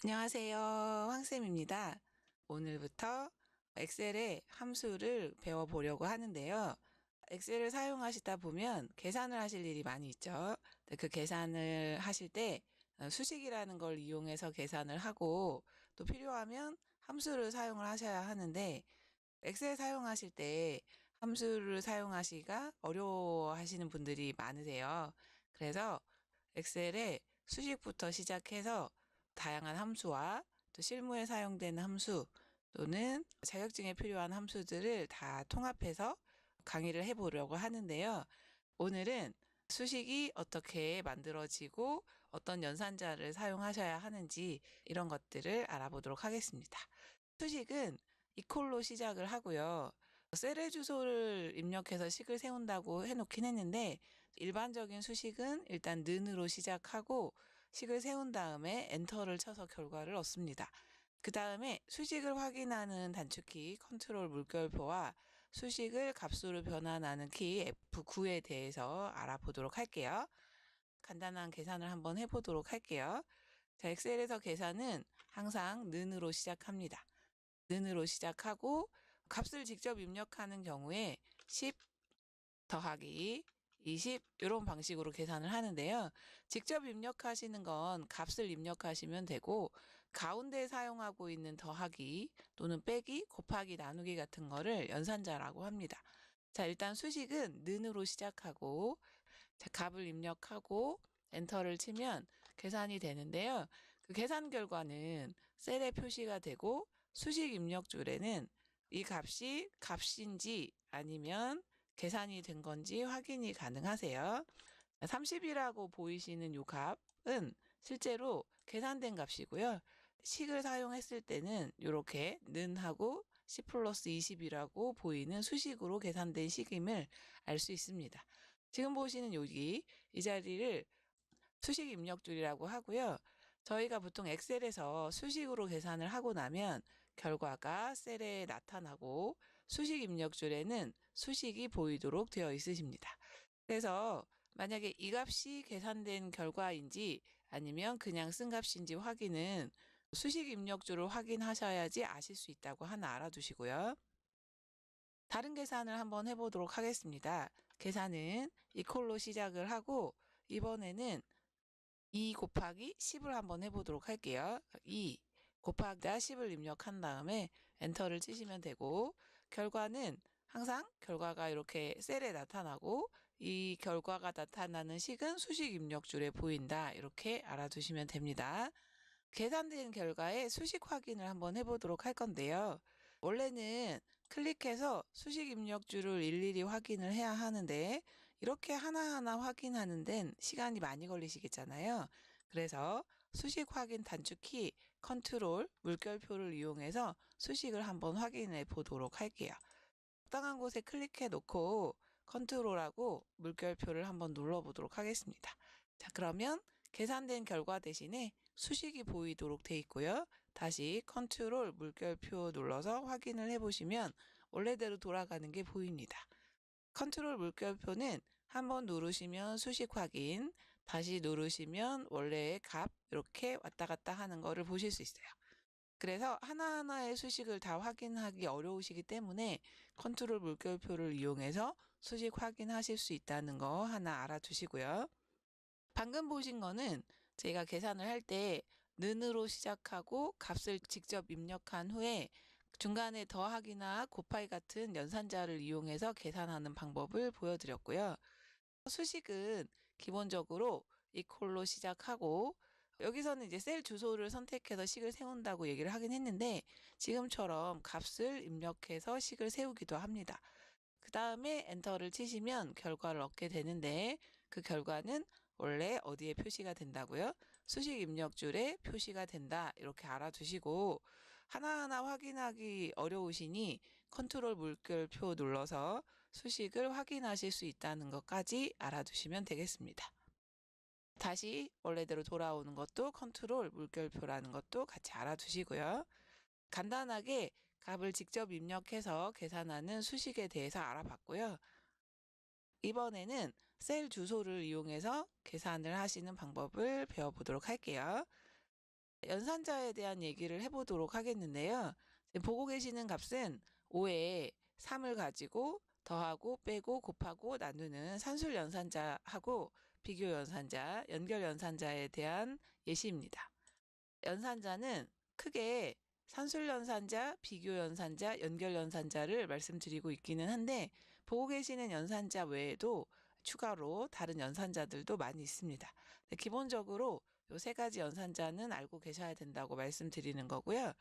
안녕하세요. 황쌤입니다. 오늘부터 엑셀의 함수를 배워보려고 하는데요. 엑셀을 사용하시다 보면 계산을 하실 일이 많이 있죠. 근데 그 계산을 하실 때 수식이라는 걸 이용해서 계산을 하고 또 필요하면 함수를 사용을 하셔야 하는데 엑셀 사용하실 때 함수를 사용하시기가 어려워하시는 분들이 많으세요. 그래서 엑셀에 수식부터 시작해서 다양한 함수와 또 실무에 사용되는 함수 또는 자격증에 필요한 함수들을 다 통합해서 강의를 해보려고 하는데요. 오늘은 수식이 어떻게 만들어지고 어떤 연산자를 사용하셔야 하는지 이런 것들을 알아보도록 하겠습니다. 수식은 이퀄로 시작을 하고요. 셀의 주소를 입력해서 식을 세운다고 해놓긴 했는데 일반적인 수식은 일단 는으로 시작하고 식을 세운 다음에 엔터를 쳐서 결과를 얻습니다. 그 다음에 수식을 확인하는 단축키 컨트롤 물결표와 수식을 값으로 변환하는 키 F9에 대해서 알아보도록 할게요. 간단한 계산을 한번 해보도록 할게요. 자, 엑셀에서 계산은 항상 는으로 시작합니다. 는으로 시작하고 값을 직접 입력하는 경우에 10 더하기 20 이런 방식으로 계산을 하는데요. 직접 입력하시는 건 값을 입력하시면 되고 가운데 사용하고 있는 더하기 또는 빼기, 곱하기, 나누기 같은 거를 연산자라고 합니다. 자, 일단 수식은 는으로 시작하고 자, 값을 입력하고 엔터를 치면 계산이 되는데요. 그 계산 결과는 셀에 표시가 되고 수식 입력줄에는 이 값이 값인지 아니면 계산이 된 건지 확인이 가능하세요. 30이라고 보이시는 이 값은 실제로 계산된 값이고요. 식을 사용했을 때는 이렇게 는하고 10 플러스 20이라고 보이는 수식으로 계산된 식임을 알 수 있습니다. 지금 보시는 여기 이 자리를 수식 입력줄이라고 하고요. 저희가 보통 엑셀에서 수식으로 계산을 하고 나면 결과가 셀에 나타나고 수식 입력줄에는 수식이 보이도록 되어 있으십니다. 그래서 만약에 이 값이 계산된 결과인지 아니면 그냥 쓴 값인지 확인은 수식 입력줄을 확인하셔야지 아실 수 있다고 하나 알아두시고요. 다른 계산을 한번 해보도록 하겠습니다. 계산은 이퀄로 시작을 하고 이번에는 2 곱하기 10을 한번 해보도록 할게요. 2 곱하기 10을 입력한 다음에 엔터를 치시면 되고 결과는 항상 결과가 이렇게 셀에 나타나고 이 결과가 나타나는 식은 수식 입력줄에 보인다. 이렇게 알아두시면 됩니다. 계산된 결과에 수식 확인을 한번 해보도록 할 건데요. 원래는 클릭해서 수식 입력줄을 일일이 확인을 해야 하는데 이렇게 하나하나 확인하는 데는 시간이 많이 걸리시겠잖아요. 그래서 수식 확인 단축키 컨트롤 물결표를 이용해서 수식을 한번 확인해 보도록 할게요. 적당한 곳에 클릭해 놓고 컨트롤하고 물결표를 한번 눌러 보도록 하겠습니다. 자, 그러면 계산된 결과 대신에 수식이 보이도록 돼 있고요. 다시 컨트롤 물결표 눌러서 확인을 해보시면 원래대로 돌아가는 게 보입니다. 컨트롤 물결표는 한번 누르시면 수식 확인, 다시 누르시면 원래의 값 이렇게 왔다 갔다 하는 거를 보실 수 있어요. 그래서 하나하나의 수식을 다 확인하기 어려우시기 때문에 컨트롤 물결표를 이용해서 수식 확인하실 수 있다는 거 하나 알아두시고요. 방금 보신 거는 제가 계산을 할 때 는으로 시작하고 값을 직접 입력한 후에 중간에 더하기나 곱하기 같은 연산자를 이용해서 계산하는 방법을 보여드렸고요. 수식은 기본적으로 이퀄로 시작하고 여기서는 이제 셀 주소를 선택해서 식을 세운다고 얘기를 하긴 했는데 지금처럼 값을 입력해서 식을 세우기도 합니다. 그 다음에 엔터를 치시면 결과를 얻게 되는데 그 결과는 원래 어디에 표시가 된다고요? 수식 입력줄에 표시가 된다 이렇게 알아두시고 하나하나 확인하기 어려우시니 컨트롤 물결표 눌러서 수식을 확인하실 수 있다는 것까지 알아두시면 되겠습니다. 다시 원래대로 돌아오는 것도 컨트롤 물결표라는 것도 같이 알아두시고요. 간단하게 값을 직접 입력해서 계산하는 수식에 대해서 알아봤고요. 이번에는 셀 주소를 이용해서 계산을 하시는 방법을 배워보도록 할게요. 연산자에 대한 얘기를 해보도록 하겠는데요. 지금 보고 계시는 값은 5에 3을 가지고 더하고 빼고 곱하고 나누는 산술 연산자하고 비교 연산자, 연결 연산자에 대한 예시입니다. 연산자는 크게 산술 연산자, 비교 연산자, 연결 연산자를 말씀드리고 있기는 한데 보고 계시는 연산자 외에도 추가로 다른 연산자들도 많이 있습니다. 기본적으로 이 세 가지 연산자는 알고 계셔야 된다고 말씀드리는 거고요.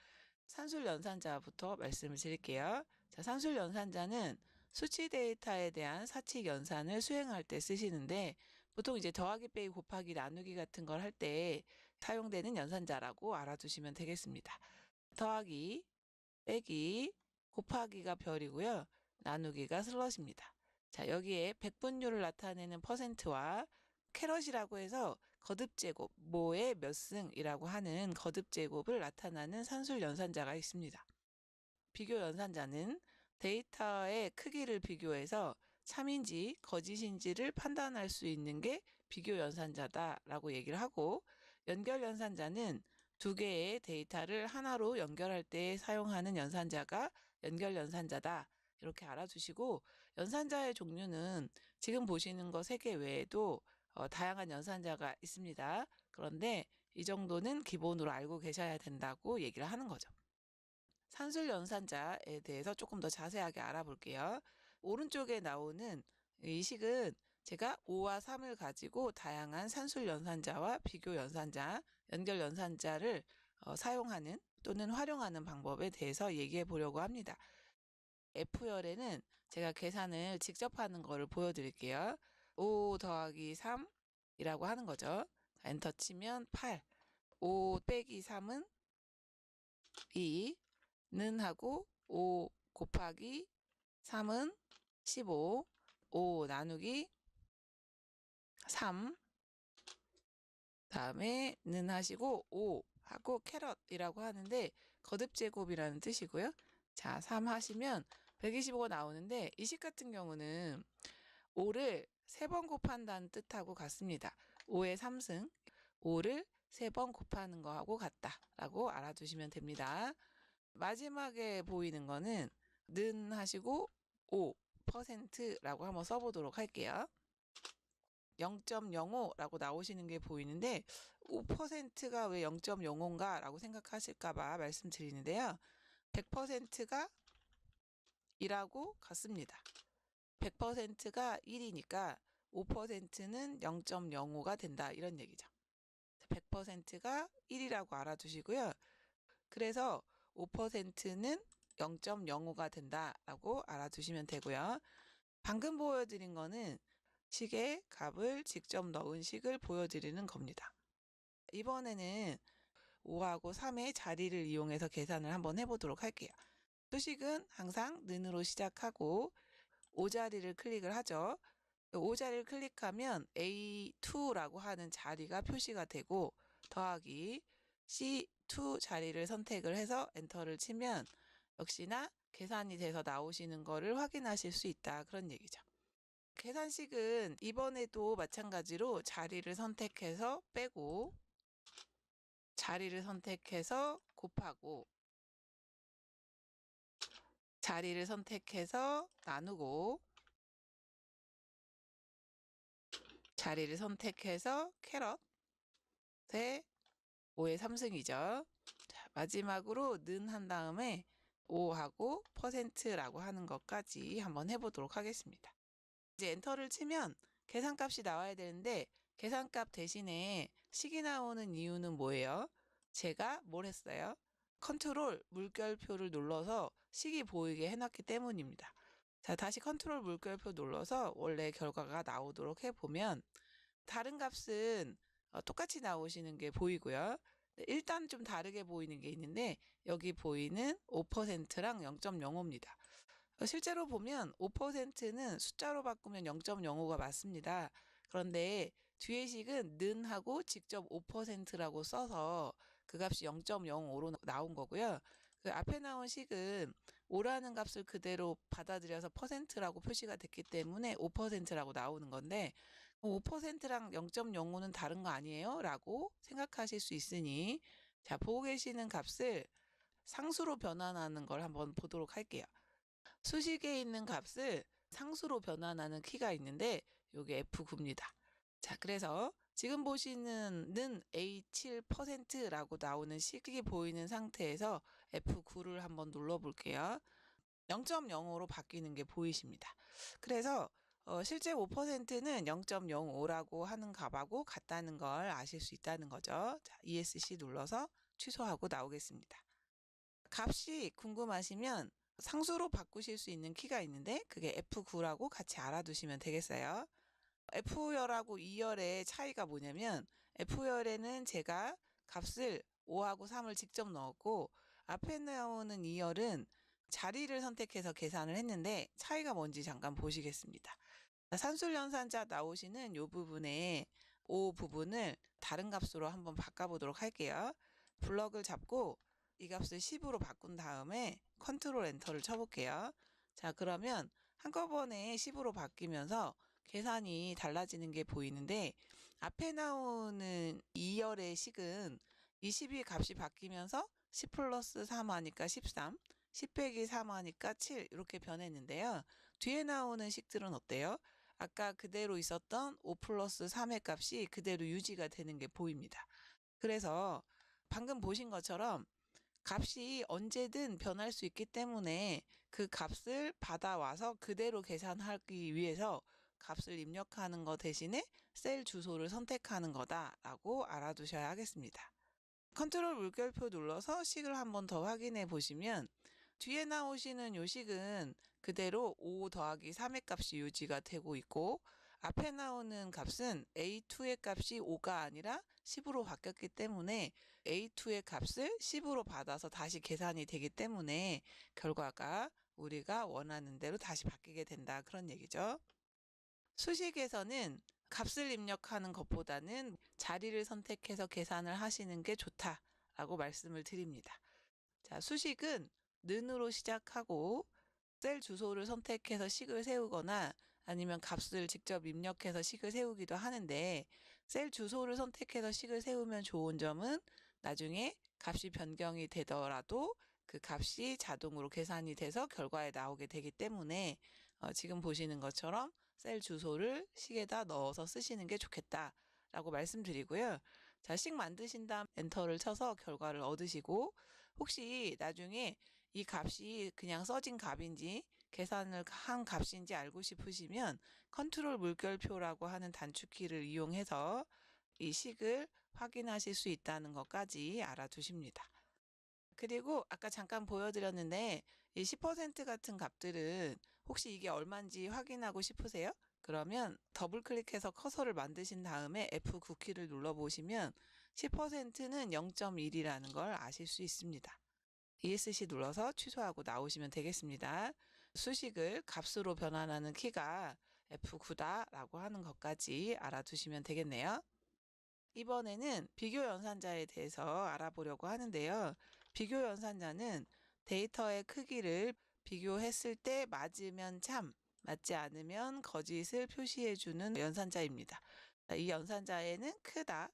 산술 연산자부터 말씀을 드릴게요. 자, 산술 연산자는 수치 데이터에 대한 사칙 연산을 수행할 때 쓰시는데 보통 이제 더하기 빼기 곱하기 나누기 같은 걸 할 때 사용되는 연산자라고 알아두시면 되겠습니다. 더하기, 빼기, 곱하기가 별이고요. 나누기가 슬롯입니다. 자, 여기에 백분율을 나타내는 퍼센트와 캐럿이라고 해서 거듭제곱, 뭐의 몇 승이라고 하는 거듭제곱을 나타나는 산술 연산자가 있습니다. 비교 연산자는 데이터의 크기를 비교해서 참인지 거짓인지를 판단할 수 있는 게 비교 연산자다라고 얘기를 하고, 연결 연산자는 두 개의 데이터를 하나로 연결할 때 사용하는 연산자가 연결 연산자다. 이렇게 알아두시고, 연산자의 종류는 지금 보시는 거 세 개 외에도 다양한 연산자가 있습니다. 그런데 이 정도는 기본으로 알고 계셔야 된다고 얘기를 하는 거죠. 산술 연산자에 대해서 조금 더 자세하게 알아볼게요. 오른쪽에 나오는 이 식은 제가 5와 3을 가지고 다양한 산술 연산자와 비교 연산자, 연결 연산자를 사용하는 또는 활용하는 방법에 대해서 얘기해 보려고 합니다. F열에는 제가 계산을 직접 하는 거를 보여드릴게요. 5 더하기 3이라고 하는 거죠. 엔터 치면 8, 5 빼기 3은 2, 는 하고 5 곱하기 3은 15, 5 나누기 3, 다음에 는 하시고 5 하고 캐럿이라고 하는데 거듭제곱이라는 뜻이고요. 자, 3 하시면 125가 나오는데 이 식 같은 경우는 5를 3번 곱한다는 뜻하고 같습니다. 5의 3승, 5를 3번 곱하는 거하고 같다라고 알아두시면 됩니다. 마지막에 보이는 거는 는 하시고 5%라고 한번 써보도록 할게요. 0.05라고 나오시는 게 보이는데 5%가 왜 0.05인가 라고 생각하실까봐 말씀드리는데요. 100%가 1하고 같습니다. 100%가 1이니까 5%는 0.05가 된다 이런 얘기죠. 100%가 1이라고 알아두시고요. 그래서 5%는 0.05가 된다라고 알아두시면 되고요. 방금 보여드린 거는 식의 값을 직접 넣은 식을 보여드리는 겁니다. 이번에는 5하고 3의 자리를 이용해서 계산을 한번 해보도록 할게요. 수식은 항상 는으로 시작하고 5자리를 클릭을 하죠. 5자리를 클릭하면 A2라고 하는 자리가 표시가 되고 더하기 C2 자리를 선택을 해서 엔터를 치면 역시나 계산이 돼서 나오시는 거를 확인하실 수 있다. 그런 얘기죠. 계산식은 이번에도 마찬가지로 자리를 선택해서 빼고 자리를 선택해서 곱하고 자리를 선택해서 나누고 자리를 선택해서 캐럿에 5의 3승이죠. 자, 마지막으로 는 한 다음에 5하고 %라고 하는 것까지 한번 해보도록 하겠습니다. 이제 엔터를 치면 계산값이 나와야 되는데 계산값 대신에 식이 나오는 이유는 뭐예요? 제가 뭘 했어요? 컨트롤 물결표를 눌러서 식이 보이게 해놨기 때문입니다. 자, 다시 컨트롤 물결표 눌러서 원래 결과가 나오도록 해보면 다른 값은 똑같이 나오시는 게 보이고요. 일단 좀 다르게 보이는 게 있는데 여기 보이는 5%랑 0.05입니다. 실제로 보면 5%는 숫자로 바꾸면 0.05가 맞습니다. 그런데 뒤에 식은 는하고 직접 5%라고 써서 그 값이 0.05로 나온 거고요. 그 앞에 나온 식은 5라는 값을 그대로 받아들여서 %라고 표시가 됐기 때문에 5%라고 나오는 건데 5%랑 0.05는 다른 거 아니에요? 라고 생각하실 수 있으니 자, 보고 계시는 값을 상수로 변환하는 걸 한번 보도록 할게요. 수식에 있는 값을 상수로 변환하는 키가 있는데 이게 F9입니다. 자, 그래서 지금 보시는 는 A7%라고 나오는 식이 보이는 상태에서 F9를 한번 눌러 볼게요. 0.05로 바뀌는 게 보이십니다. 그래서 실제 5%는 0.05라고 하는 값하고 같다는 걸 아실 수 있다는 거죠. 자, ESC 눌러서 취소하고 나오겠습니다. 값이 궁금하시면 상수로 바꾸실 수 있는 키가 있는데 그게 F9라고 같이 알아두시면 되겠어요. F열하고 E열의 차이가 뭐냐면 F열에는 제가 값을 5하고 3을 직접 넣었고 앞에 나오는 E열은 자리를 선택해서 계산을 했는데 차이가 뭔지 잠깐 보시겠습니다. 산술연산자 나오시는 이 부분에 5 부분을 다른 값으로 한번 바꿔보도록 할게요. 블럭을 잡고 이 값을 10으로 바꾼 다음에 컨트롤 엔터를 쳐볼게요. 자, 그러면 한꺼번에 10으로 바뀌면서 계산이 달라지는 게 보이는데 앞에 나오는 2열의 식은 20이 값이 바뀌면서 10 플러스 3 하니까 13, 10 빼기 3 하니까 7 이렇게 변했는데요. 뒤에 나오는 식들은 어때요? 아까 그대로 있었던 5 플러스 3의 값이 그대로 유지가 되는 게 보입니다. 그래서 방금 보신 것처럼 값이 언제든 변할 수 있기 때문에 그 값을 받아와서 그대로 계산하기 위해서 값을 입력하는 것 대신에 셀 주소를 선택하는 거다라고 알아두셔야 하겠습니다. 컨트롤 물결표 눌러서 식을 한번 더 확인해 보시면 뒤에 나오시는 요 식은 그대로 5 더하기 3의 값이 유지가 되고 있고 앞에 나오는 값은 A2의 값이 5가 아니라 10으로 바뀌었기 때문에 A2의 값을 10으로 받아서 다시 계산이 되기 때문에 결과가 우리가 원하는 대로 다시 바뀌게 된다 그런 얘기죠. 수식에서는 값을 입력하는 것보다는 자리를 선택해서 계산을 하시는 게 좋다라고 말씀을 드립니다. 자, 수식은 는으로 시작하고 셀 주소를 선택해서 식을 세우거나 아니면 값을 직접 입력해서 식을 세우기도 하는데 셀 주소를 선택해서 식을 세우면 좋은 점은 나중에 값이 변경이 되더라도 그 값이 자동으로 계산이 돼서 결과에 나오게 되기 때문에 지금 보시는 것처럼 셀 주소를 식에다 넣어서 쓰시는 게 좋겠다라고 말씀드리고요. 자, 식 만드신 다음 엔터를 쳐서 결과를 얻으시고 혹시 나중에 이 값이 그냥 써진 값인지 계산을 한 값인지 알고 싶으시면 컨트롤 물결표라고 하는 단축키를 이용해서 이 식을 확인하실 수 있다는 것까지 알아두십니다. 그리고 아까 잠깐 보여드렸는데 이 10% 같은 값들은 혹시 이게 얼마인지 확인하고 싶으세요? 그러면 더블 클릭해서 커서를 만드신 다음에 F9키를 눌러보시면 10%는 0.1이라는 걸 아실 수 있습니다. ESC 눌러서 취소하고 나오시면 되겠습니다. 수식을 값으로 변환하는 키가 F9다라고 하는 것까지 알아두시면 되겠네요. 이번에는 비교 연산자에 대해서 알아보려고 하는데요. 비교 연산자는 데이터의 크기를 비교했을 때 맞으면 참, 맞지 않으면 거짓을 표시해주는 연산자입니다. 이 연산자에는 크다,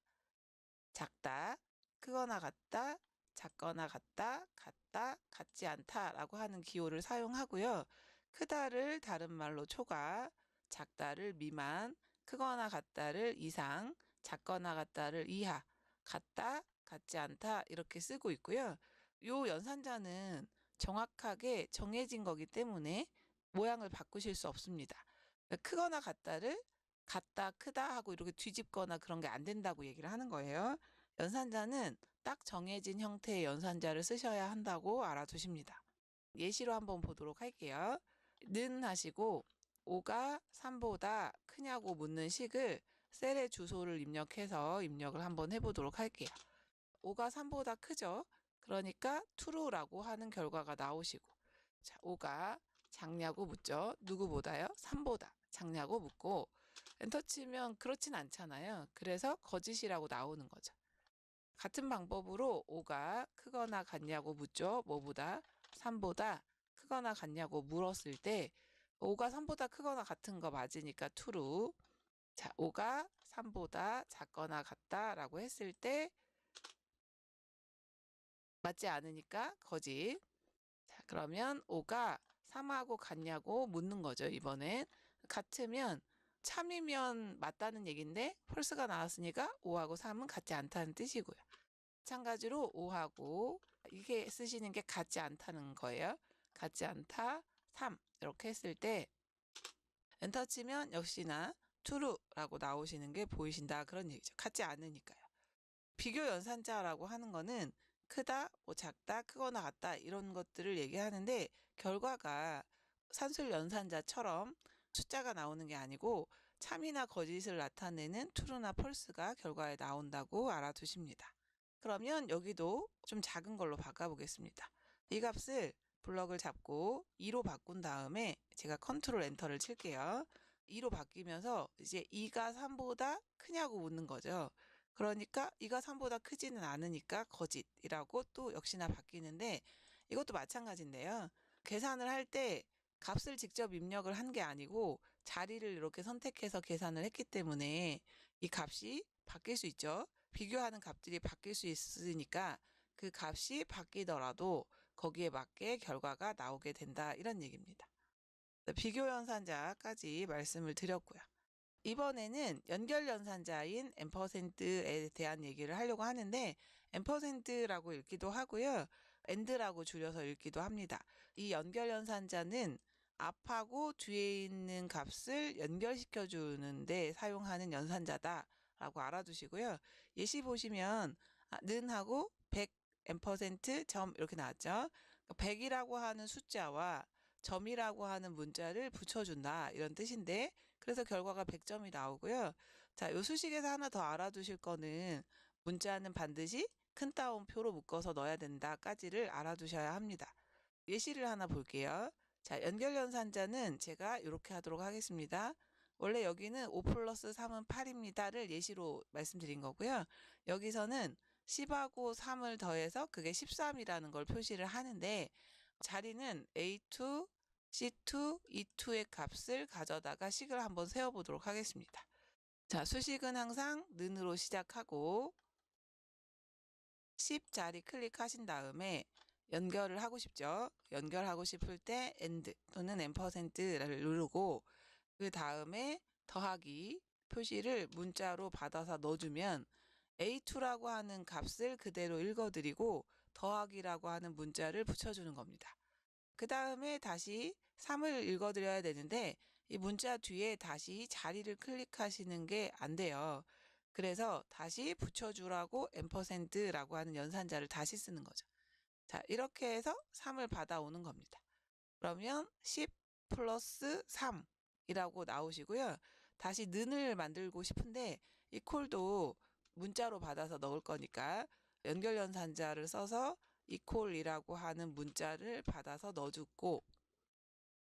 작다, 크거나 같다, 작거나 같다, 같다, 같지 않다라고 하는 기호를 사용하고요. 크다를 다른 말로 초과, 작다를 미만, 크거나 같다를 이상, 작거나 같다를 이하, 같다, 같지 않다 이렇게 쓰고 있고요. 요 연산자는 정확하게 정해진 거기 때문에 모양을 바꾸실 수 없습니다. 크거나 같다를 같다, 크다 하고 이렇게 뒤집거나 그런 게 안 된다고 얘기를 하는 거예요. 연산자는 딱 정해진 형태의 연산자를 쓰셔야 한다고 알아두십니다. 예시로 한번 보도록 할게요. 는 하시고 5가 3보다 크냐고 묻는 식을 셀의 주소를 입력해서 입력을 한번 해보도록 할게요. 5가 3보다 크죠? 그러니까 true라고 하는 결과가 나오시고 자, 5가 작냐고 묻죠. 누구보다요? 3보다 작냐고 묻고 엔터 치면 그렇진 않잖아요. 그래서 거짓이라고 나오는 거죠. 같은 방법으로 5가 크거나 같냐고 묻죠. 뭐보다? 3보다 크거나 같냐고 물었을 때 5가 3보다 크거나 같은 거 맞으니까 true. 자, 5가 3보다 작거나 같다라고 했을 때 맞지 않으니까 거짓. 자, 그러면 5가 3하고 같냐고 묻는 거죠, 이번엔. 같으면 참이면 맞다는 얘기인데 펄스가 나왔으니까 5하고 3은 같지 않다는 뜻이고요. 마찬가지로 5하고 이게 쓰시는 게 같지 않다는 거예요. 같지 않다, 3 이렇게 했을 때 엔터 치면 역시나 true라고 나오시는 게 보이신다 그런 얘기죠. 같지 않으니까요. 비교 연산자라고 하는 거는 크다, 뭐 작다, 크거나 같다 이런 것들을 얘기하는데 결과가 산술 연산자처럼 숫자가 나오는 게 아니고 참이나 거짓을 나타내는 true나 false가 결과에 나온다고 알아두십니다. 그러면 여기도 좀 작은 걸로 바꿔보겠습니다. 이 값을 블럭을 잡고 2로 바꾼 다음에 제가 컨트롤 엔터를 칠게요. 2로 바뀌면서 이제 2가 3보다 크냐고 묻는 거죠. 그러니까 2가 3보다 크지는 않으니까 거짓이라고 또 역시나 바뀌는데 이것도 마찬가지인데요. 계산을 할 때 값을 직접 입력을 한 게 아니고 자리를 이렇게 선택해서 계산을 했기 때문에 이 값이 바뀔 수 있죠. 비교하는 값들이 바뀔 수 있으니까 그 값이 바뀌더라도 거기에 맞게 결과가 나오게 된다 이런 얘기입니다. 비교 연산자까지 말씀을 드렸고요. 이번에는 연결 연산자인 앰퍼센트에 대한 얘기를 하려고 하는데 앰퍼센트라고 읽기도 하고요. 엔드라고 줄여서 읽기도 합니다. 이 연결 연산자는 앞하고 뒤에 있는 값을 연결시켜 주는데 사용하는 연산자다라고 알아두시고요. 예시 보시면 는하고 100 앰퍼센트 점 이렇게 나왔죠. 100이라고 하는 숫자와 점이라고 하는 문자를 붙여준다 이런 뜻인데 그래서 결과가 100점이 나오고요. 자, 요 수식에서 하나 더 알아두실 거는 문자는 반드시 큰 따옴표로 묶어서 넣어야 된다까지를 알아두셔야 합니다. 예시를 하나 볼게요. 자, 연결연산자는 제가 이렇게 하도록 하겠습니다. 원래 여기는 5 플러스 3은 8입니다를 예시로 말씀드린 거고요. 여기서는 10하고 3을 더해서 그게 13이라는 걸 표시를 하는데 자리는 A2, C2, E2의 값을 가져다가 식을 한번 세워보도록 하겠습니다. 자, 수식은 항상 는으로 시작하고 10자리 클릭하신 다음에 연결을 하고 싶죠. 연결하고 싶을 때 AND 또는 앰퍼센트를 누르고 그 다음에 더하기 표시를 문자로 받아서 넣어주면 A2라고 하는 값을 그대로 읽어드리고 더하기라고 하는 문자를 붙여주는 겁니다. 그 다음에 다시 3을 읽어드려야 되는데 이 문자 뒤에 다시 자리를 클릭하시는 게 안 돼요. 그래서 다시 붙여주라고 앰퍼센트라고 하는 연산자를 다시 쓰는 거죠. 자, 이렇게 해서 3을 받아오는 겁니다. 그러면 10 플러스 3이라고 나오시고요. 다시 는을 만들고 싶은데 이 콜도 문자로 받아서 넣을 거니까 연결연산자를 써서 이퀄이라고 하는 문자를 받아서 넣어주고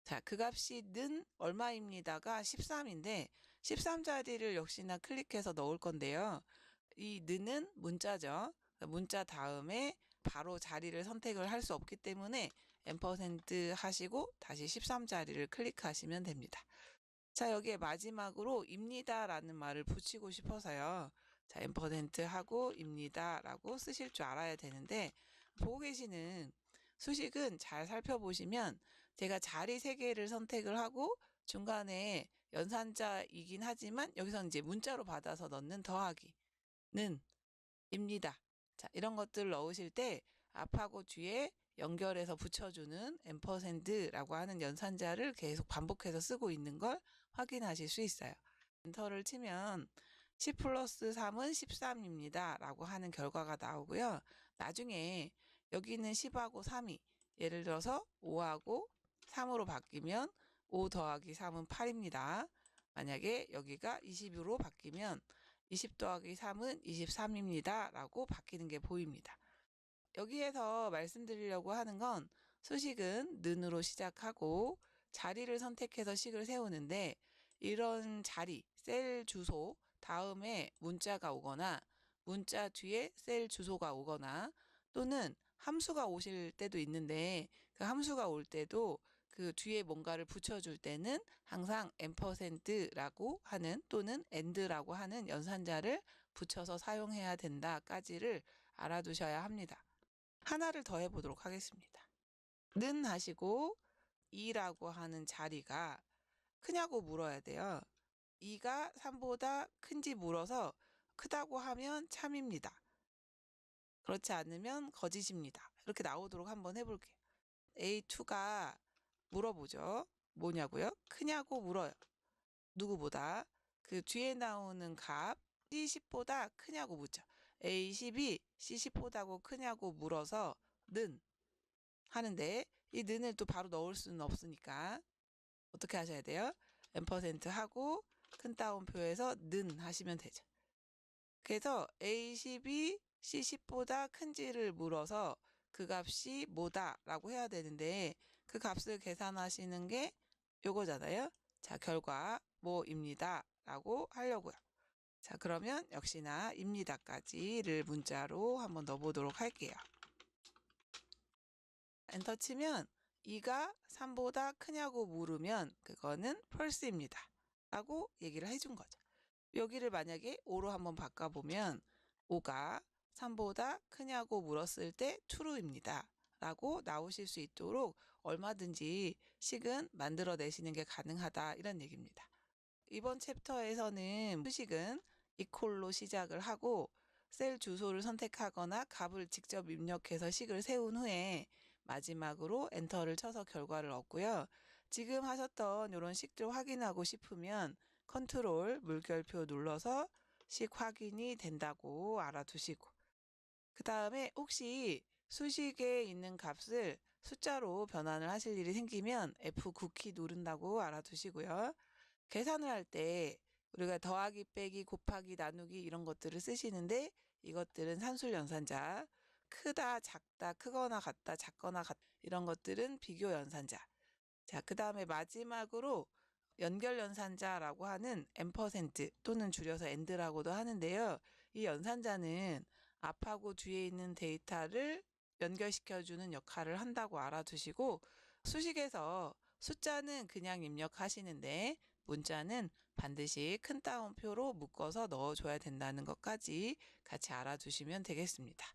자, 그 값이 는 얼마입니다가 13인데 13자리를 역시나 클릭해서 넣을 건데요. 이 는은 문자죠. 문자 다음에 바로 자리를 선택을 할 수 없기 때문에 앰퍼센트 하시고 다시 13자리를 클릭하시면 됩니다. 자, 여기에 마지막으로 입니다라는 말을 붙이고 싶어서요. 자, 앰퍼센트 하고 입니다라고 쓰실 줄 알아야 되는데 보고 계시는 수식은 잘 살펴보시면 제가 자리 3개를 선택을 하고 중간에 연산자이긴 하지만 여기서 이제 문자로 받아서 넣는 더하기는 입니다. 자, 이런 것들 넣으실 때 앞하고 뒤에 연결해서 붙여주는 앰퍼센드라고 하는 연산자를 계속 반복해서 쓰고 있는 걸 확인하실 수 있어요. 엔터를 치면 10 플러스 3은 13입니다. 라고 하는 결과가 나오고요. 나중에 여기는 10하고 3이 예를 들어서 5하고 3으로 바뀌면 5 더하기 3은 8입니다. 만약에 여기가 20으로 바뀌면 20 더하기 3은 23입니다. 라고 바뀌는 게 보입니다. 여기에서 말씀드리려고 하는 건 수식은 는으로 시작하고 자리를 선택해서 식을 세우는데 이런 자리, 셀 주소 다음에 문자가 오거나 문자 뒤에 셀 주소가 오거나 또는 함수가 오실 때도 있는데 그 함수가 올 때도 그 뒤에 뭔가를 붙여줄 때는 항상 앰퍼센트라고 하는 또는 AND라고 하는 연산자를 붙여서 사용해야 된다까지를 알아두셔야 합니다. 하나를 더 해보도록 하겠습니다. 는 하시고 2라고 하는 자리가 크냐고 물어야 돼요. 2가 3보다 큰지 물어서 크다고 하면 참입니다. 그렇지 않으면 거짓입니다. 이렇게 나오도록 한번 해볼게요. A2가 물어보죠. 뭐냐고요? 크냐고 물어요. 누구보다? 그 뒤에 나오는 값 C10보다 크냐고 묻죠. A10이 C10보다 크냐고 물어서 는 하는데 이 는을 또 바로 넣을 수는 없으니까 어떻게 하셔야 돼요? M% 하고 큰 따옴표에서 는 하시면 되죠. 그래서 A10이 C10보다 큰지를 물어서 그 값이 뭐다 라고 해야 되는데 그 값을 계산하시는 게 요거잖아요. 자, 결과 뭐입니다 라고 하려고요. 자, 그러면 역시나 입니다까지를 문자로 한번 넣어보도록 할게요. 엔터 치면 2가 3보다 크냐고 물으면 그거는 false입니다 라고 얘기를 해준 거죠. 여기를 만약에 5로 한번 바꿔보면 5가 3보다 크냐고 물었을 때 true입니다 라고 나오실 수 있도록 얼마든지 식은 만들어내시는 게 가능하다 이런 얘기입니다. 이번 챕터에서는 수식은 equal로 시작을 하고 셀 주소를 선택하거나 값을 직접 입력해서 식을 세운 후에 마지막으로 엔터를 쳐서 결과를 얻고요. 지금 하셨던 이런 식들 확인하고 싶으면 컨트롤 물결표 눌러서 식 확인이 된다고 알아두시고 그 다음에 혹시 수식에 있는 값을 숫자로 변환을 하실 일이 생기면 F9키 누른다고 알아두시고요. 계산을 할 때 우리가 더하기, 빼기, 곱하기, 나누기 이런 것들을 쓰시는데 이것들은 산술연산자, 크다, 작다, 크거나 같다, 작거나 같다 이런 것들은 비교연산자. 자, 그 다음에 마지막으로 연결연산자라고 하는 M% 또는 줄여서 AND라고도 하는데요. 이 연산자는 앞하고 뒤에 있는 데이터를 연결시켜주는 역할을 한다고 알아두시고 수식에서 숫자는 그냥 입력하시는데 문자는 반드시 큰 따옴표로 묶어서 넣어줘야 된다는 것까지 같이 알아두시면 되겠습니다.